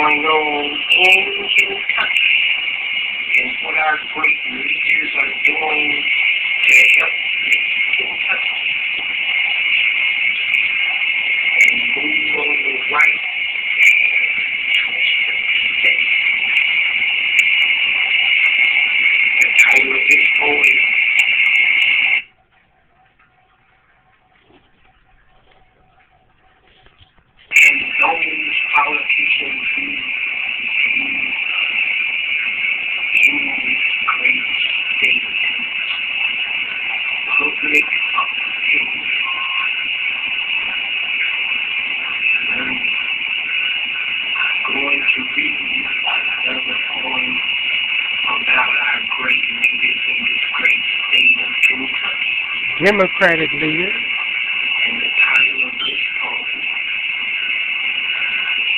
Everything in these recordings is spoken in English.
going on in Kentucky and what our great leaders are doing to help Kentucky and move on the right step. The title of this poem, and those politicians who in this great state, public opinion, I'm going to read another poem about our great leaders in this great state of Kentucky. Democratic leaders. And the title of this poem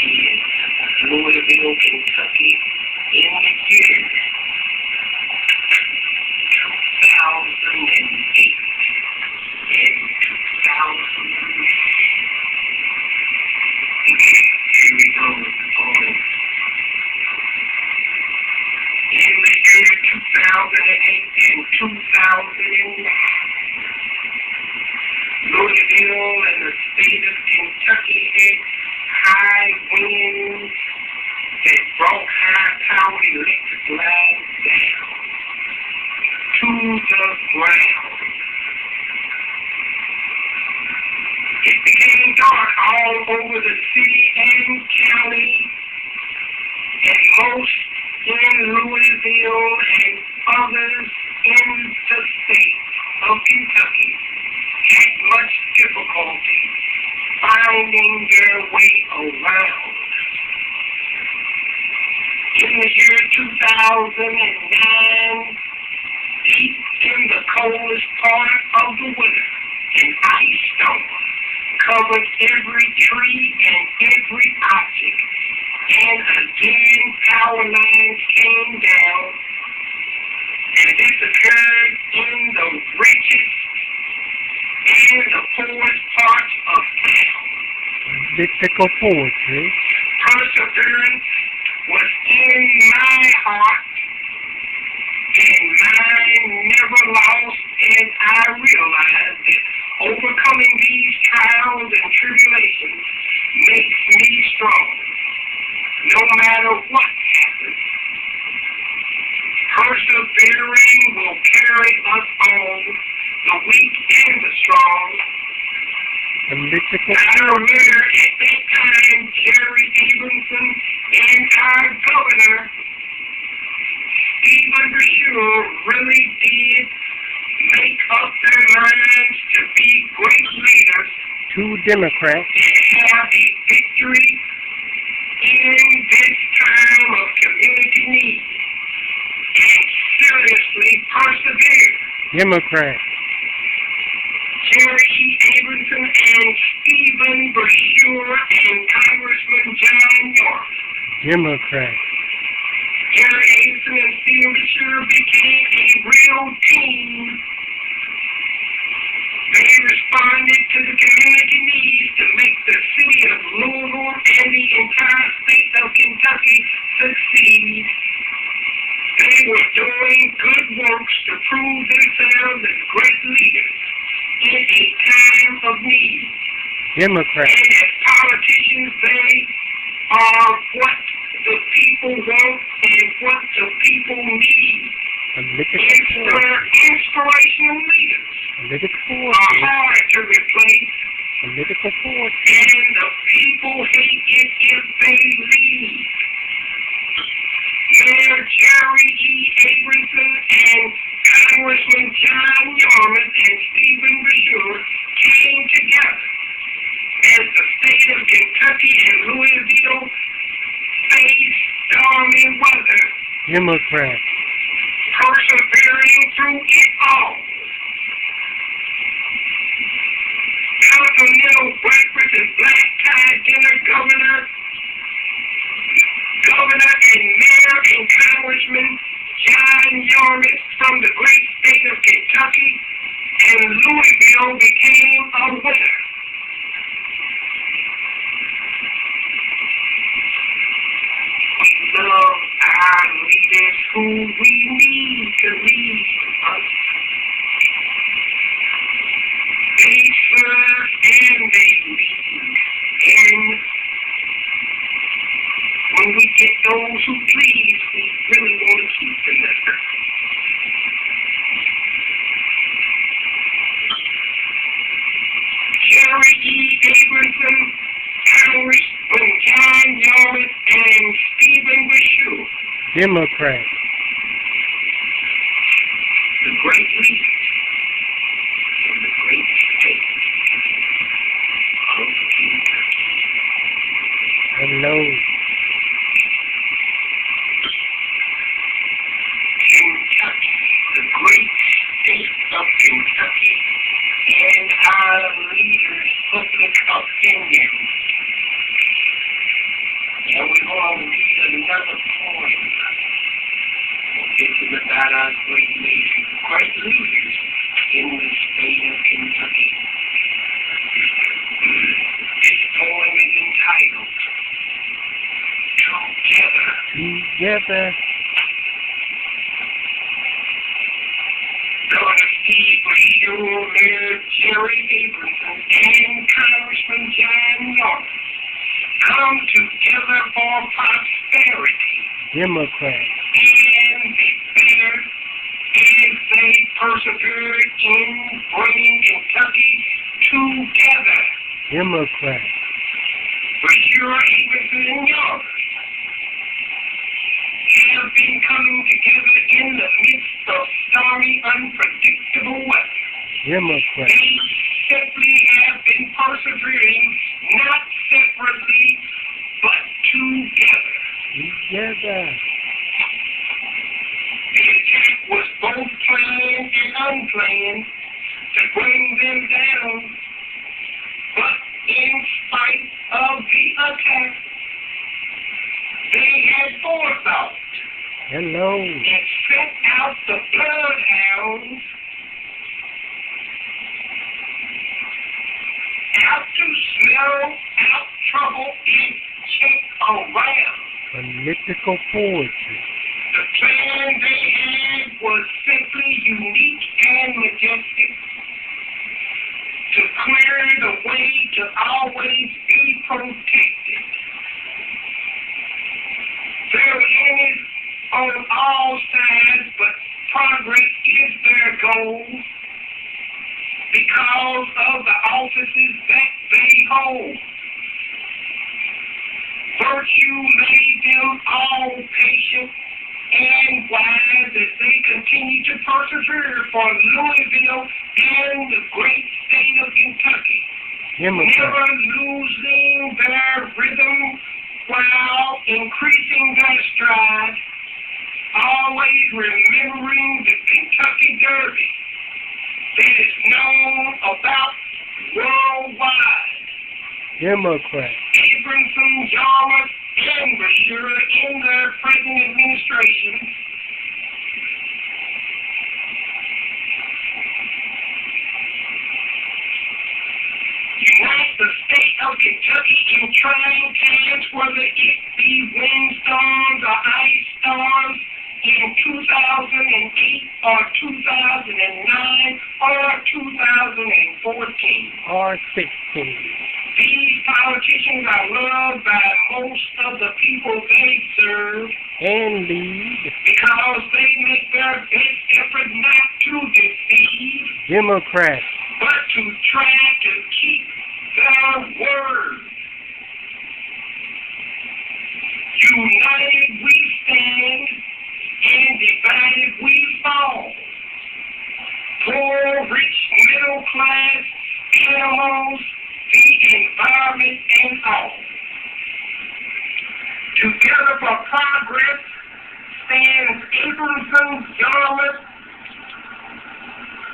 is Louisville, Kentucky, in the year 2008 and 2000. Here we go with the poem. In the year 2008 and 2009, Louisville and the state of Kentucky had high winds that brought high-powered electric lines down to the ground. It became dark all over the city and county, and most in Louisville and others in the state of Kentucky had much difficulty finding their way around. In the year 2009, deep in the coldest part of the winter, an ice storm covered every tree and every object, and again power lines came down, and this occurred in the richest and the poorest parts of town. Mythical poetry. Perseverance was in my heart, and mine never lost, and I realized that overcoming these trials and tribulations makes me strong, no matter what happens. Persevering will carry us on, the weak and the strong. The mythical I remember at that time, Jerry Stevenson and our governor, Stephen Brashear, really did make up their minds to be great leaders. Two Democrats. And have a victory in this time of community need. And seriously persevere. Democrats. Jerry E. Abramson and Stephen Brashear and Congressman John York. Democrats. Jerry Abramson and Stephen Brashear became a real team. They responded to the community needs to make the city of Louisville and the entire state of Kentucky succeed. They were doing good works to prove themselves as great leaders in a time of need. Democrats. And as politicians, they are what the people want and what the people need. Inspirational leaders are hard to replace. Political force. And the people hate it if they leave. Mayor Jerry E. Abramson and Congressman John York and Stephen Brashear came together as the state of Kentucky and Louisville faced stormy weather. Democrats. Persevering through it all. Continental breakfast and black tie dinner governor and mayor and Congressman John York from the great state of Kentucky, and Louisville became a winner. who we need to lead us. They serve and they lead. And when we get those who please, we really want to keep them there. Jerry E. Abramson, Congressman John Yarmouth, and Stephen Bashir. Democrat. The great leaders in the great state of Kentucky. Hello. Kentucky, the great state of Kentucky, and our leaders' public opinion. And we're going to read another poem. This is about our great leaders in the state of Kentucky. This poem is entitled Together. Together. Governor Steve Bashir, Mayor Jerry Abramson, and Congressman John Yarmouth come together for prosperity. Democrat. And they persevered in bringing Kentucky together. Democrat. Bashir, Abramson, and Yarmouth have been coming together in the midst of stormy, unpredictable weather. Democrat. They simply have been persevering, not separately, but together. Together. The attack was both planned and unplanned to bring them down. But in spite of the attack, they had forethought. Hello. And sent out the bloodhounds out to smell out trouble and check around. Political poetry. The plan they had was simply unique and majestic to clear the way to always be protected. Their enemies on all sides, but progress is their goal because of the offices that they hold. Virtue made them all patient and wise as they continue to persevere for Louisville and the great state of Kentucky. Never losing their rhythm while increasing their stride, always remembering the Kentucky Derby that is known about worldwide. Democrat. Abramson, Yarmouth, and Bashir in their present administration unite the state of Kentucky in trying times, whether it be windstorms or ice storms in 2008 or 2009 or 2014. Or 16. These politicians are loved by most of the people they serve And lead. because they make their best effort not to deceive, Democrat. but to try to keep their word. United we stand, and divided we fall. Poor, rich, middle class, animals, the environment, and all. Together for progress stands Abramson, Yarmouth,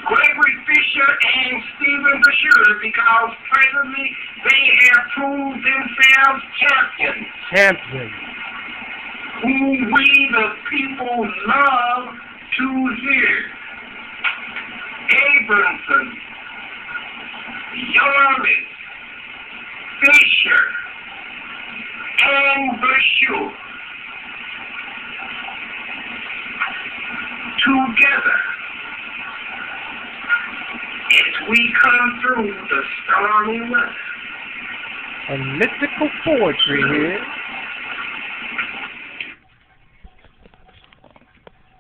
Gregory Fisher, and Stephen Bashir because presently they have proved themselves champions. Champion. Who we the people love to hear. Abramson, Yarmouth, Fisher, and Bashir we come through the stormy weather. And mythical poetry here.